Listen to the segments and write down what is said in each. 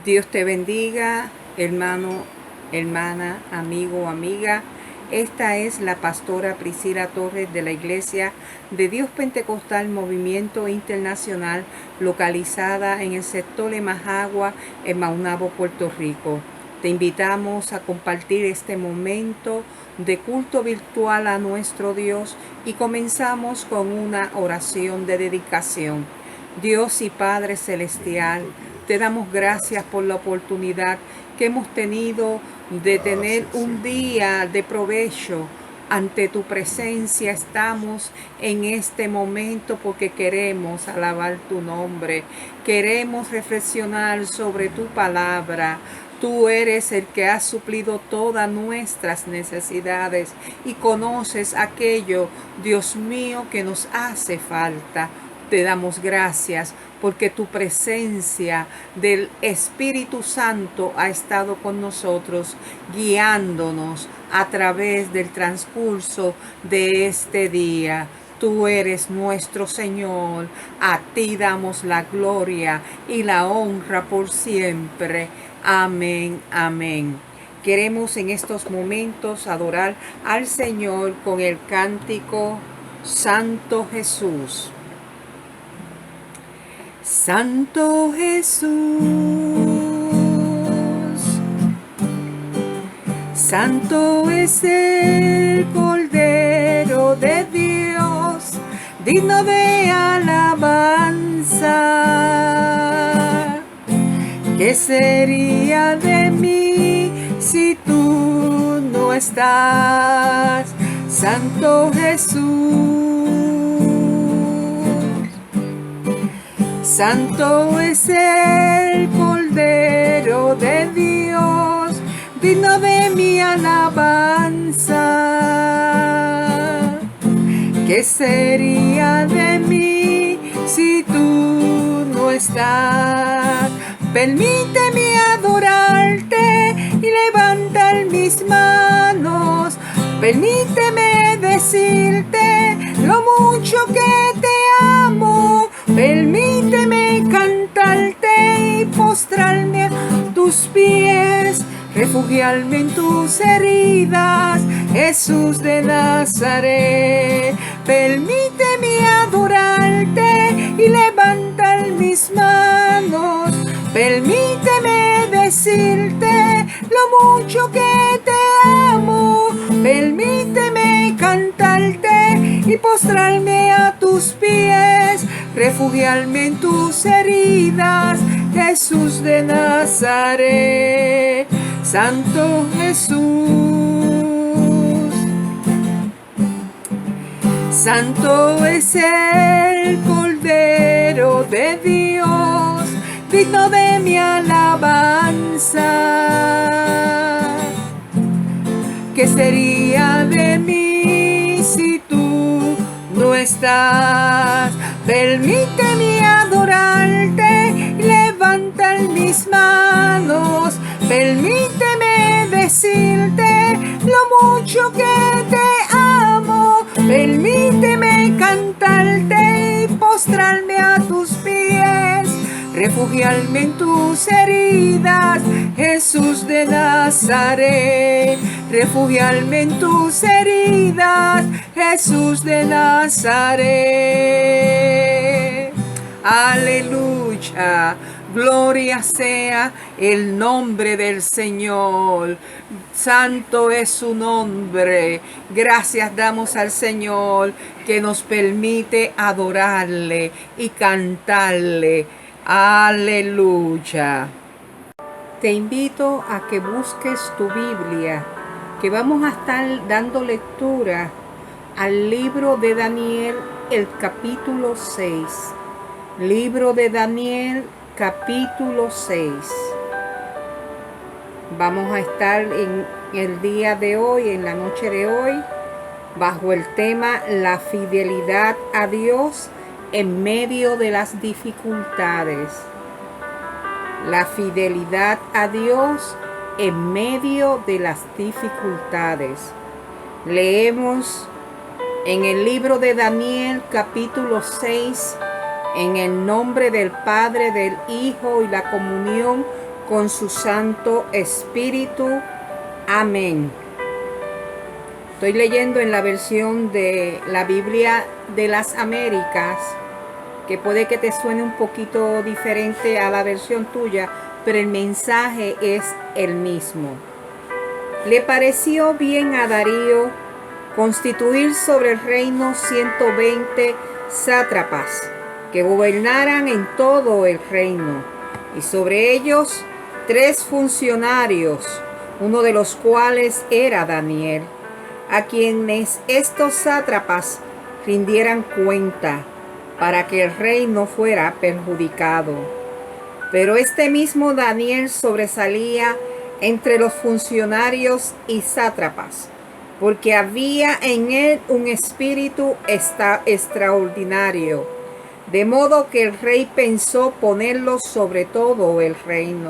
Dios te bendiga, hermano, hermana, amigo o amiga. Esta es la pastora Priscila Torres de la Iglesia de Dios Pentecostal Movimiento Internacional, localizada en el sector de Majagua, en Maunabo, Puerto Rico. Te invitamos a compartir este momento de culto virtual a nuestro Dios y comenzamos con una oración de dedicación. Dios y Padre Celestial, te damos gracias por la oportunidad que hemos tenido de tener un día de provecho. Ante tu presencia estamos en este momento porque queremos alabar tu nombre, queremos reflexionar sobre tu palabra. Tú eres el que has suplido todas nuestras necesidades y conoces aquello, Dios mío, que nos hace falta. Te damos gracias porque tu presencia del Espíritu Santo ha estado con nosotros, guiándonos a través del transcurso de este día. Tú eres nuestro Señor, a ti damos la gloria y la honra por siempre. Amén, amén. Queremos en estos momentos adorar al Señor con el cántico Santo Jesús. Santo Jesús, santo es el Cordero de Dios, digno de alabanza. ¿Qué sería de mí si tú no estás, Santo Jesús? Santo es el Cordero de Dios, digno de mi alabanza. ¿Qué sería de mí si tú no estás? Permíteme adorarte y levantar mis manos. Permíteme decirte lo mucho que te amo. Permíteme cantarte y postrarme a tus pies, refugiarme en tus heridas, Jesús de Nazaret. Permíteme adorarte y levantar mis manos. Permíteme decirte lo mucho que te amo. Permíteme cantarte y postrarme a tus pies, refugiarme en tus heridas, Jesús de Nazaret. Santo Jesús, santo es el Cordero de Dios, digno de mi alabanza. ¿Qué sería de mí si tú no estás? Permíteme adorarte y levantar mis manos. Permíteme decirte lo mucho que te amo. Permíteme cantarte y postrarme a tus pies, refugiarme en tus heridas, Jesús de Nazaret. Refugiarme en tus heridas, Jesús de Nazaret. Aleluya. Gloria sea el nombre del Señor. Santo es su nombre. Gracias damos al Señor que nos permite adorarle y cantarle. Aleluya. Te invito a que busques tu Biblia, que vamos a estar dando lectura al libro de Daniel, el capítulo 6. Libro de Daniel, capítulo 6. Vamos a estar en el día de hoy, en la noche de hoy, bajo el tema la fidelidad a Dios en medio de las dificultades. La fidelidad a Dios en medio de las dificultades. Leemos en el libro de Daniel, capítulo 6, en el nombre del Padre, del Hijo y la comunión con su Santo Espíritu. Amén. Estoy leyendo en la versión de la Biblia de las Américas, que puede que te suene un poquito diferente a la versión tuya, pero el mensaje es el mismo. Le pareció bien a Darío constituir sobre el reino 120 sátrapas que gobernaran en todo el reino, y sobre ellos 3 funcionarios, uno de los cuales era Daniel, a quienes estos sátrapas rindieran cuenta para que el rey no fuera perjudicado. Pero este mismo Daniel sobresalía entre los funcionarios y sátrapas, porque había en él un espíritu extraordinario, de modo que el rey pensó ponerlo sobre todo el reino.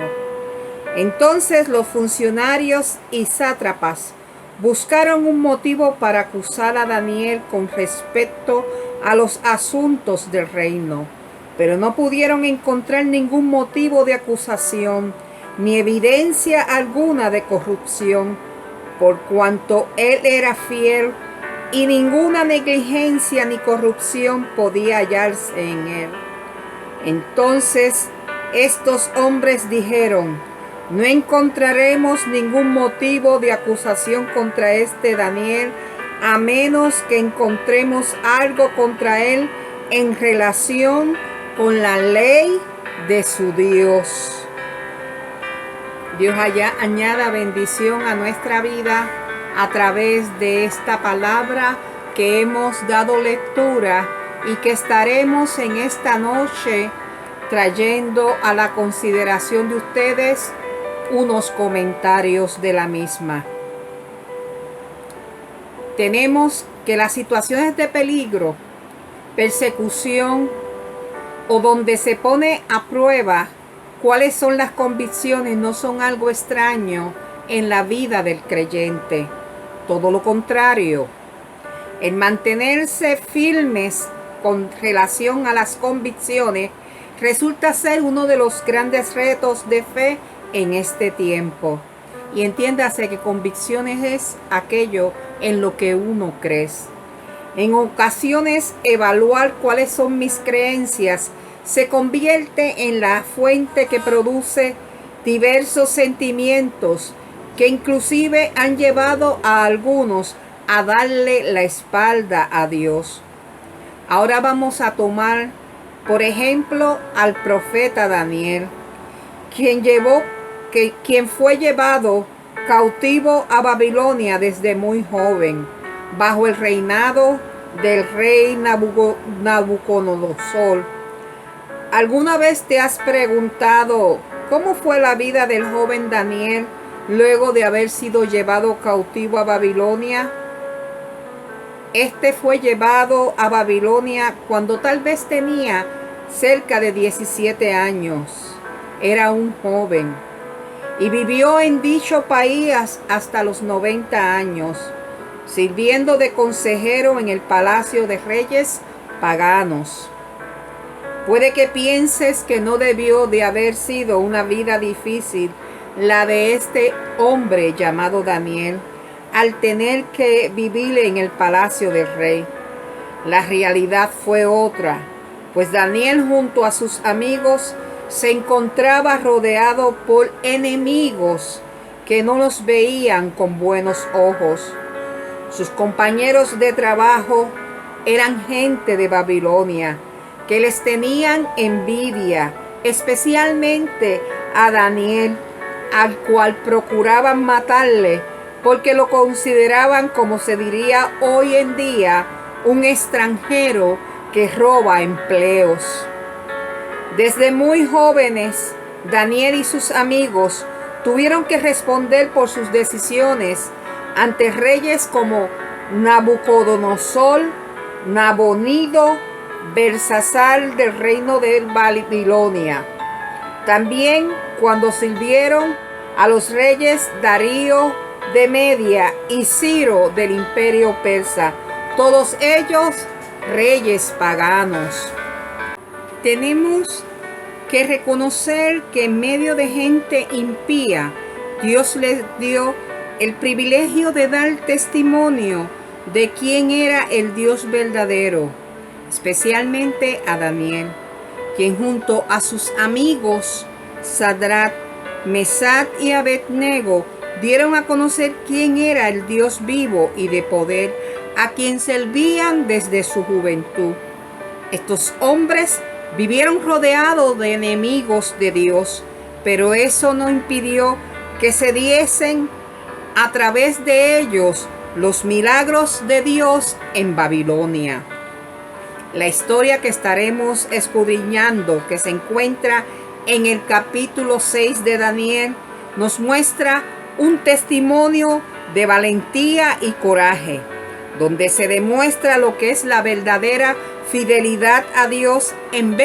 Entonces los funcionarios y sátrapas buscaron un motivo para acusar a Daniel con respecto a los asuntos del reino, pero no pudieron encontrar ningún motivo de acusación, ni evidencia alguna de corrupción, por cuanto él era fiel, y ninguna negligencia ni corrupción podía hallarse en él. Entonces estos hombres dijeron: no encontraremos ningún motivo de acusación contra este Daniel, a menos que encontremos algo contra él en relación con la ley de su Dios. Dios añada bendición a nuestra vida a través de esta palabra que hemos dado lectura y que estaremos en esta noche trayendo a la consideración de ustedes unos comentarios de la misma. Tenemos que las situaciones de peligro, persecución o donde se pone a prueba cuáles son las convicciones no son algo extraño en la vida del creyente. Todo lo contrario, el mantenerse firmes con relación a las convicciones resulta ser uno de los grandes retos de fe en este tiempo. Y entiéndase que convicciones es aquello en lo que uno cree. En ocasiones, evaluar cuáles son mis creencias se convierte en la fuente que produce diversos sentimientos que inclusive han llevado a algunos a darle la espalda a Dios. Ahora vamos a tomar, por ejemplo, al profeta Daniel, quien fue llevado cautivo a Babilonia desde muy joven, bajo el reinado del rey Nabucodonosor. ¿Alguna vez te has preguntado cómo fue la vida del joven Daniel luego de haber sido llevado cautivo a Babilonia? Este fue llevado a Babilonia cuando tal vez tenía cerca de 17 años. Era un joven y vivió en dicho país hasta los 90 años, sirviendo de consejero en el palacio de reyes paganos. Puede que pienses que no debió de haber sido una vida difícil la de este hombre llamado Daniel, al tener que vivir en el palacio del rey. La realidad fue otra, pues Daniel junto a sus amigos se encontraba rodeado por enemigos que no los veían con buenos ojos. Sus compañeros de trabajo eran gente de Babilonia, que les tenían envidia, especialmente a Daniel, al cual procuraban matarle, porque lo consideraban, como se diría hoy en día, un extranjero que roba empleos. Desde muy jóvenes, Daniel y sus amigos tuvieron que responder por sus decisiones ante reyes como Nabucodonosor, Nabonido, Belsasar del reino de Babilonia. También cuando sirvieron a los reyes Darío de Media y Ciro del imperio persa, todos ellos reyes paganos. Tenemos que reconocer que en medio de gente impía, Dios les dio el privilegio de dar testimonio de quién era el Dios verdadero, especialmente a Daniel, quien junto a sus amigos Sadrach, Mesach y Abednego dieron a conocer quién era el Dios vivo y de poder, a quien servían desde su juventud. Estos hombres vivieron rodeados de enemigos de Dios, pero eso no impidió que se diesen a través de ellos los milagros de Dios en Babilonia. La historia que estaremos escudriñando, que se encuentra en el capítulo 6 de Daniel, nos muestra un testimonio de valentía y coraje, donde se demuestra lo que es la verdadera fidelidad a Dios en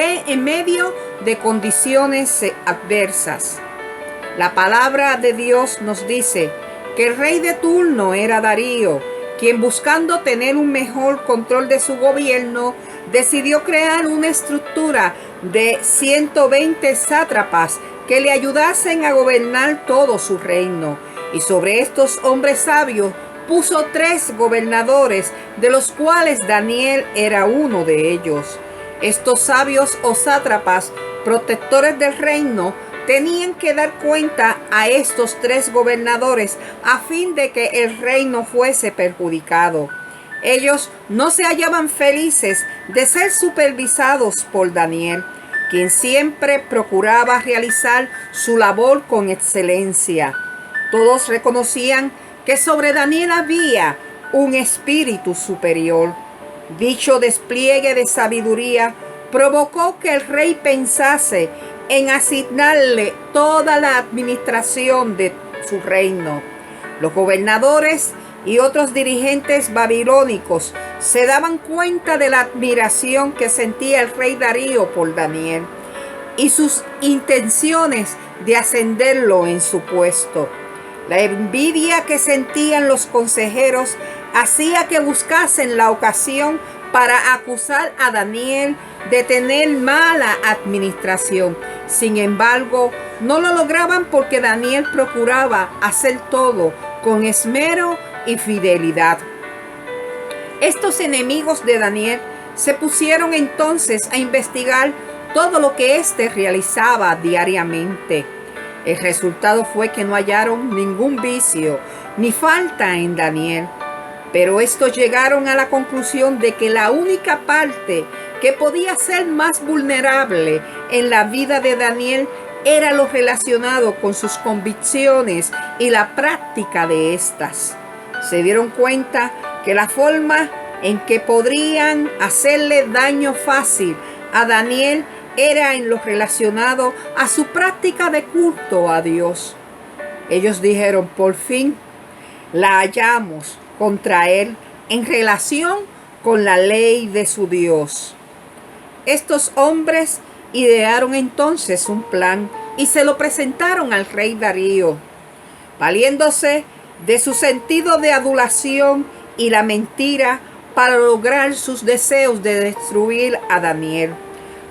medio de condiciones adversas. La palabra de Dios nos dice que el rey de turno era Darío, quien, buscando tener un mejor control de su gobierno, decidió crear una estructura de 120 sátrapas que le ayudasen a gobernar todo su reino. Y sobre estos hombres sabios puso 3 gobernadores, de los cuales Daniel era uno de ellos. Estos sabios o sátrapas, protectores del reino, tenían que dar cuenta a estos 3 gobernadores a fin de que el reino fuese perjudicado. Ellos no se hallaban felices de ser supervisados por Daniel, quien siempre procuraba realizar su labor con excelencia. Todos reconocían que sobre Daniel había un espíritu superior. Dicho despliegue de sabiduría provocó que el rey pensase en asignarle toda la administración de su reino. Los gobernadores y otros dirigentes babilónicos se daban cuenta de la admiración que sentía el rey Darío por Daniel y sus intenciones de ascenderlo en su puesto. La envidia que sentían los consejeros hacía que buscasen la ocasión para acusar a Daniel de tener mala administración. Sin embargo, no lo lograban porque Daniel procuraba hacer todo con esmero y fidelidad. Estos enemigos de Daniel se pusieron entonces a investigar todo lo que éste realizaba diariamente. El resultado fue que no hallaron ningún vicio ni falta en Daniel, pero estos llegaron a la conclusión de que la única parte que podía ser más vulnerable en la vida de Daniel era lo relacionado con sus convicciones y la práctica de estas. Se dieron cuenta que la forma en que podrían hacerle daño fácil a Daniel era en lo relacionado a su práctica de culto a Dios. Ellos dijeron: por fin la hallamos contra él en relación con la ley de su Dios. Estos hombres idearon entonces un plan y se lo presentaron al rey Darío, valiéndose de su sentido de adulación y la mentira para lograr sus deseos de destruir a Daniel.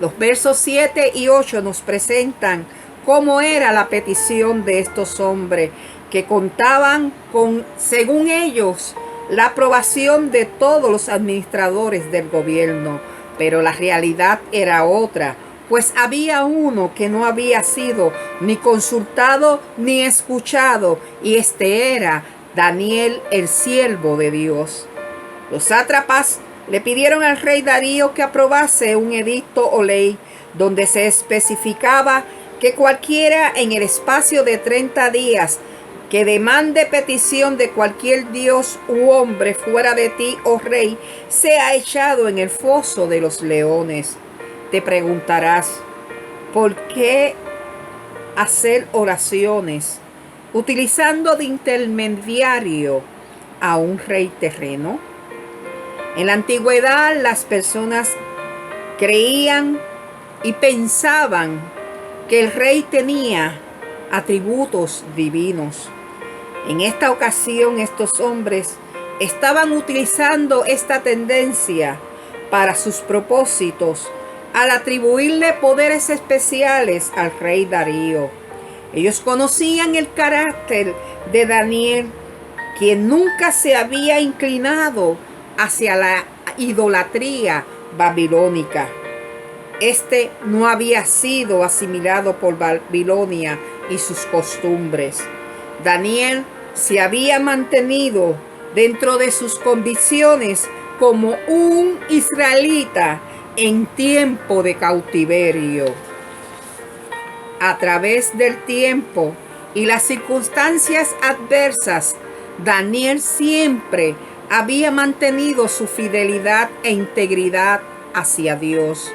Los versos 7 y 8 nos presentan cómo era la petición de estos hombres, que contaban con, según ellos, la aprobación de todos los administradores del gobierno. Pero la realidad era otra, pues había uno que no había sido ni consultado ni escuchado, y este era Daniel, el siervo de Dios. Los sátrapas le pidieron al rey Darío que aprobase un edicto o ley donde se especificaba que cualquiera en el espacio de 30 días que demande petición de cualquier dios u hombre fuera de ti, oh rey, sea echado en el foso de los leones. Te preguntarás, ¿por qué hacer oraciones utilizando de intermediario a un rey terreno? En la antigüedad, las personas creían y pensaban que el rey tenía atributos divinos. En esta ocasión, estos hombres estaban utilizando esta tendencia para sus propósitos, al atribuirle poderes especiales al rey Darío. Ellos conocían el carácter de Daniel, quien nunca se había inclinado hacia la idolatría babilónica. Este no había sido asimilado por Babilonia y sus costumbres. Daniel se había mantenido dentro de sus convicciones como un israelita en tiempo de cautiverio. A través del tiempo y las circunstancias adversas, Daniel siempre había mantenido su fidelidad e integridad hacia Dios.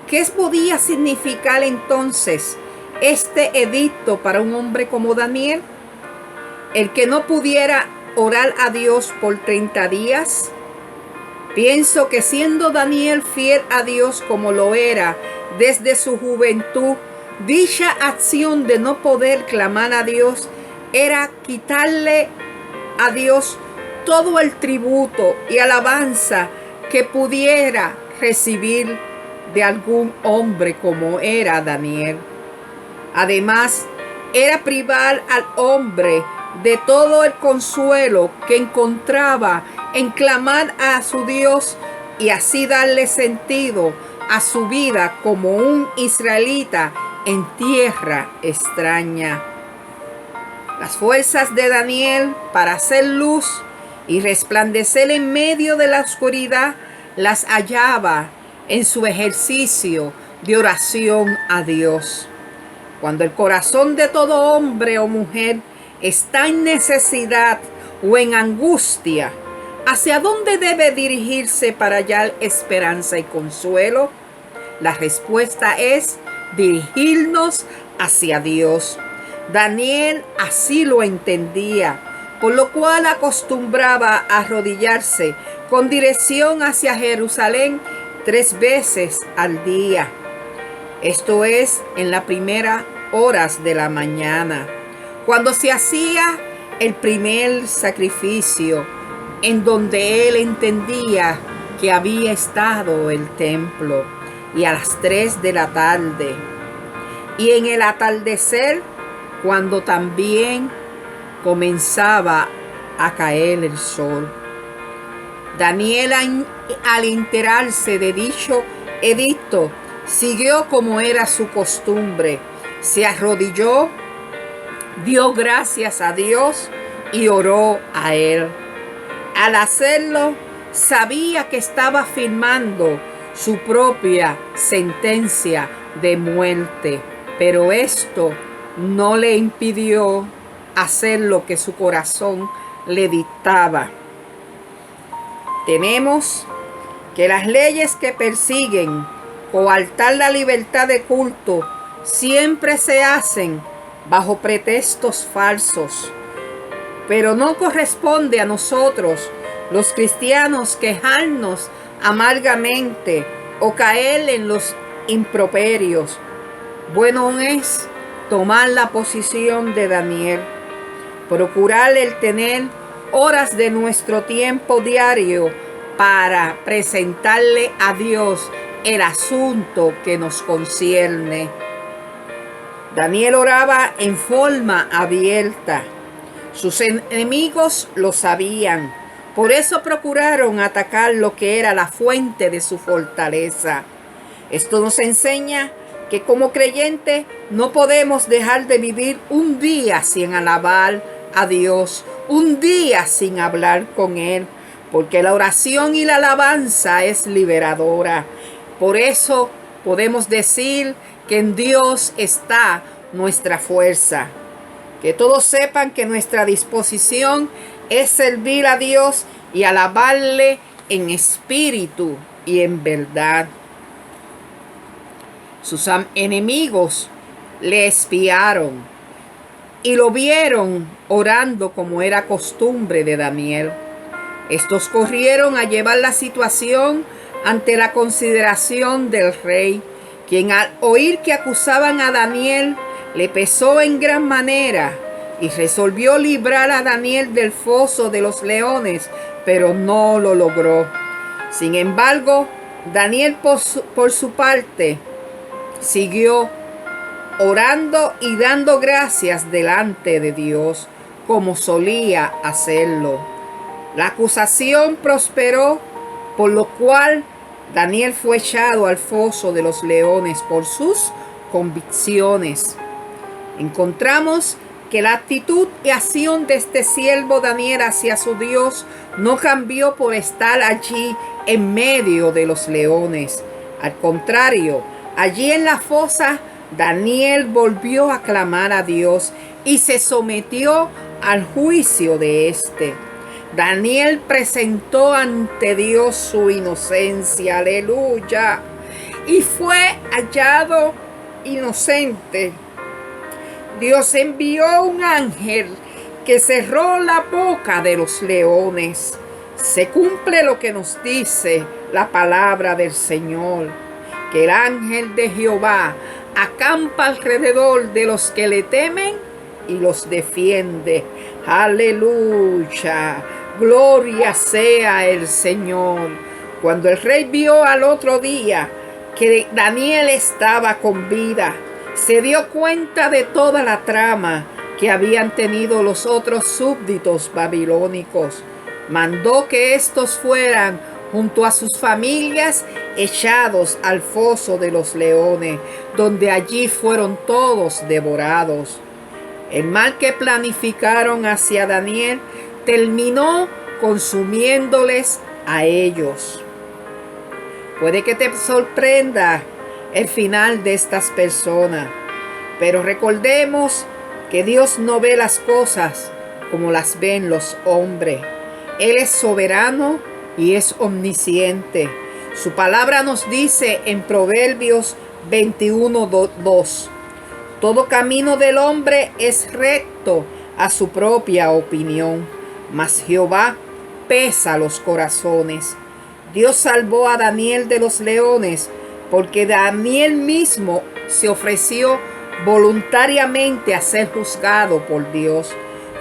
¿Qué podía significar entonces este edicto para un hombre como Daniel? ¿El que no pudiera orar a Dios por 30 días? Pienso que siendo Daniel fiel a Dios como lo era desde su juventud, dicha acción de no poder clamar a Dios era quitarle a Dios todo el tributo y alabanza que pudiera recibir de algún hombre como era Daniel. Además, era privar al hombre de todo el consuelo que encontraba en clamar a su Dios y así darle sentido a su vida como un israelita en tierra extraña. Las fuerzas de Daniel para hacer luz y resplandecer en medio de la oscuridad las hallaba en su ejercicio de oración a Dios. Cuando el corazón de todo hombre o mujer está en necesidad o en angustia, ¿hacia dónde debe dirigirse para hallar esperanza y consuelo? La respuesta es dirigirnos hacia Dios. Daniel así lo entendía, por lo cual acostumbraba a arrodillarse con dirección hacia Jerusalén 3 veces al día. Esto es en las primeras horas de la mañana, cuando se hacía el primer sacrificio, en donde él entendía que había estado el templo, y a las 3 de la tarde, y en el atardecer, cuando también comenzaba a caer el sol. Daniel, al enterarse de dicho edicto, siguió como era su costumbre, se arrodilló, dio gracias a Dios y oró a él. Al hacerlo, sabía que estaba firmando su propia sentencia de muerte, pero esto no le impidió hacer lo que su corazón le dictaba. Tenemos que las leyes que persiguen coartar la libertad de culto siempre se hacen bajo pretextos falsos, pero no corresponde a nosotros, los cristianos, quejarnos amargamente o caer en los improperios. Bueno es tomar la posición de Daniel, procurar el tener horas de nuestro tiempo diario para presentarle a Dios el asunto que nos concierne. Daniel oraba en forma abierta. Sus enemigos lo sabían. Por eso procuraron atacar lo que era la fuente de su fortaleza. Esto nos enseña que como creyentes no podemos dejar de vivir un día sin alabar a Dios, un día sin hablar con Él, porque la oración y la alabanza es liberadora. Por eso podemos decir que en Dios está nuestra fuerza. Que todos sepan que nuestra disposición es servir a Dios y alabarle en espíritu y en verdad. Sus enemigos le espiaron y lo vieron orando como era costumbre de Daniel. Estos corrieron a llevar la situación ante la consideración del rey, quien al oír que acusaban a Daniel, le pesó en gran manera y resolvió librar a Daniel del foso de los leones, pero no lo logró. Sin embargo, Daniel por su parte siguió orando y dando gracias delante de Dios como solía hacerlo. La acusación prosperó, por lo cual Daniel fue echado al foso de los leones por sus convicciones. Encontramos que la actitud y acción de este siervo Daniel hacia su Dios no cambió por estar allí en medio de los leones. Al contrario, allí en la fosa, Daniel volvió a clamar a Dios y se sometió al juicio de éste. Daniel presentó ante Dios su inocencia, aleluya, y fue hallado inocente. Dios envió un ángel que cerró la boca de los leones. Se cumple lo que nos dice la palabra del Señor, que el ángel de Jehová acampa alrededor de los que le temen y los defiende. Aleluya, gloria sea el Señor. Cuando el rey vio al otro día que Daniel estaba con vida, se dio cuenta de toda la trama que habían tenido los otros súbditos babilónicos. Mandó que estos fueran junto a sus familias echados al foso de los leones, donde allí fueron todos devorados. El mal que planificaron hacia Daniel terminó consumiéndoles a ellos. Puede que te sorprenda el final de estas personas, pero recordemos que Dios no ve las cosas como las ven los hombres. Él es soberano y es omnisciente. Su palabra nos dice en Proverbios 21:2: todo camino del hombre es recto a su propia opinión, mas Jehová pesa los corazones. Dios salvó a Daniel de los leones porque Daniel mismo se ofreció voluntariamente a ser juzgado por Dios.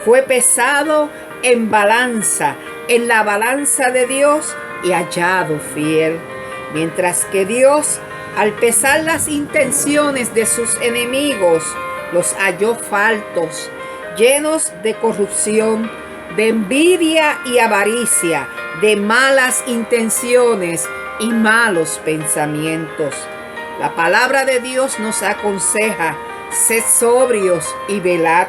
Fue pesado en la balanza de Dios, y hallado fiel. Mientras que Dios, al pesar las intenciones de sus enemigos, los halló faltos, llenos de corrupción, de envidia y avaricia, de malas intenciones y malos pensamientos. La palabra de Dios nos aconseja: sed sobrios y velad,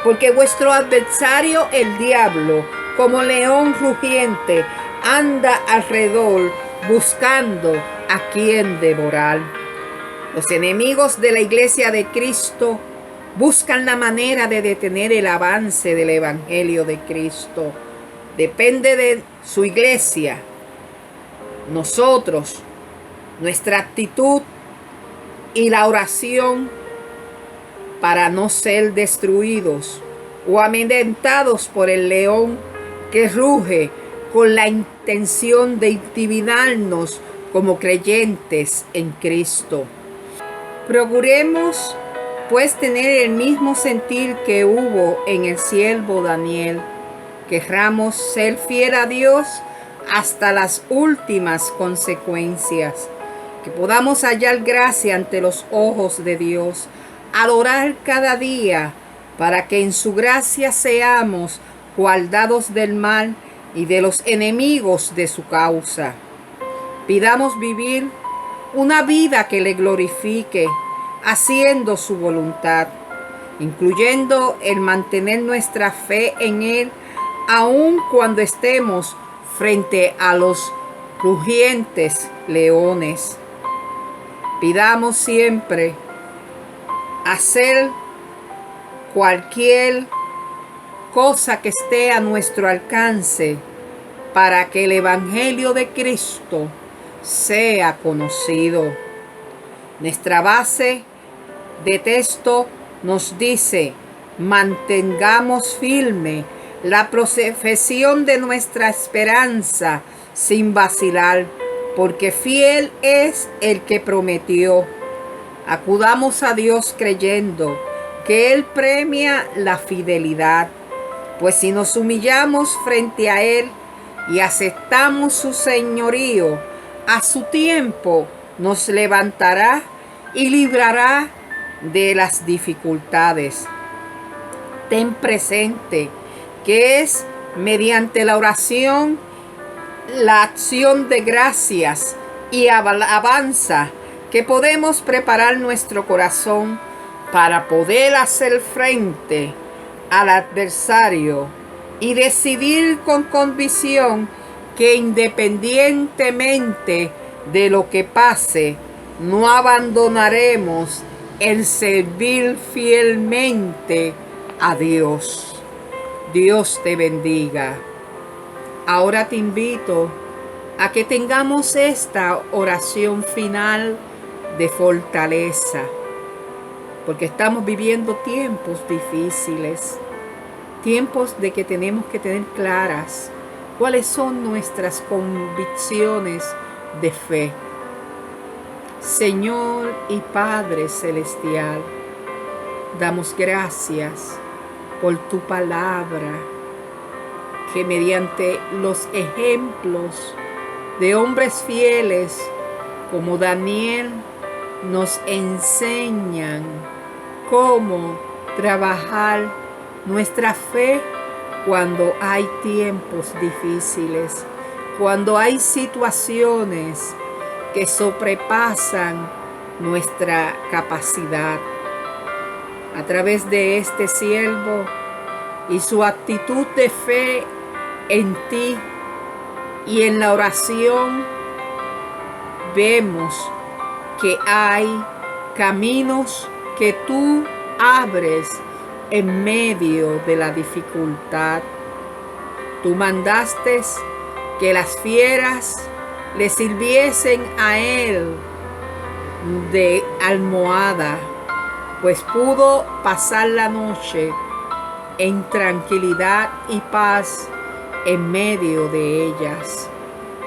porque vuestro adversario el diablo, como león rugiente, anda alrededor buscando a quien devorar. Los enemigos de la iglesia de Cristo buscan la manera de detener el avance del evangelio de Cristo. Depende de su iglesia, nosotros, nuestra actitud y la oración para no ser destruidos o amedrentados por el león que ruge con la intención de intimidarnos como creyentes en Cristo. Procuremos pues tener el mismo sentir que hubo en el siervo Daniel. Querramos ser fiel a Dios hasta las últimas consecuencias. Que podamos hallar gracia ante los ojos de Dios, adorar cada día, para que en su gracia seamos guardados del mal y de los enemigos de su causa. Pidamos vivir una vida que le glorifique, haciendo su voluntad, incluyendo el mantener nuestra fe en Él, aun cuando estemos frente a los rugientes leones. Pidamos siempre hacer cualquier cosa que esté a nuestro alcance para que el Evangelio de Cristo sea conocido. Nuestra base de texto nos dice: mantengamos firme la profesión de nuestra esperanza sin vacilar, porque fiel es el que prometió. Acudamos a Dios creyendo que Él premia la fidelidad, pues si nos humillamos frente a Él y aceptamos su señorío, A su tiempo nos levantará y librará de las dificultades. Ten presente que es mediante la oración, la acción de gracias y alabanza que podemos preparar nuestro corazón para poder hacer frente al adversario y decidir con convicción que independientemente de lo que pase, no abandonaremos el servir fielmente a Dios. Dios te bendiga. Ahora te invito a que tengamos esta oración final de fortaleza, porque estamos viviendo tiempos difíciles, tiempos de que tenemos que tener claras cuáles son nuestras convicciones de fe. Señor y Padre Celestial, damos gracias por tu palabra, que mediante los ejemplos de hombres fieles como Daniel nos enseñan cómo trabajar nuestra fe cuando hay tiempos difíciles, cuando hay situaciones que sobrepasan nuestra capacidad. A través de este siervo y su actitud de fe en ti y en la oración, vemos que hay caminos que tú abres en medio de la dificultad. Tú mandaste que las fieras le sirviesen a él de almohada, pues pudo pasar la noche en tranquilidad y paz en medio de ellas.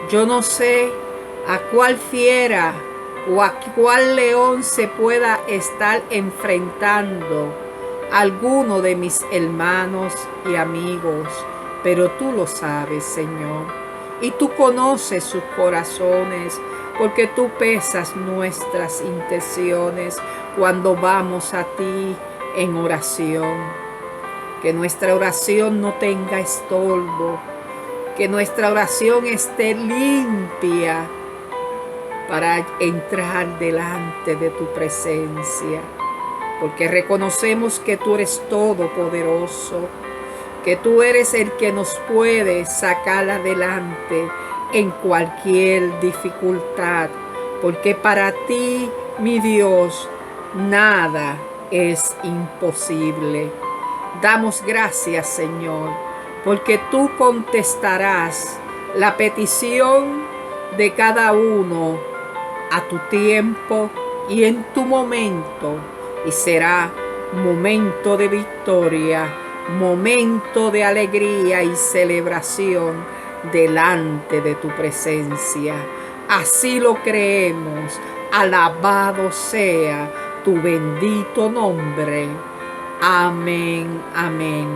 Yo no sé a cuál fiera o a cuál león se pueda estar enfrentando alguno de mis hermanos y amigos, pero tú lo sabes, Señor, y tú conoces sus corazones, porque tú pesas nuestras intenciones cuando vamos a ti en oración. Que nuestra oración no tenga estorbo, que nuestra oración esté limpia para entrar delante de tu presencia, porque reconocemos que tú eres todopoderoso, que tú eres el que nos puede sacar adelante en cualquier dificultad, porque para ti, mi Dios, nada es imposible. Damos gracias, Señor, porque tú contestarás la petición de cada uno a tu tiempo y en tu momento, y será momento de victoria, momento de alegría y celebración delante de tu presencia. Así lo creemos. Alabado sea tu bendito nombre. Amén, amén.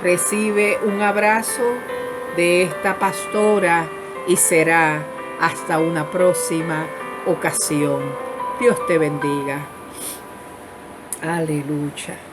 Recibe un abrazo de esta pastora y será hasta una próxima ocasión. Dios te bendiga. Aleluya.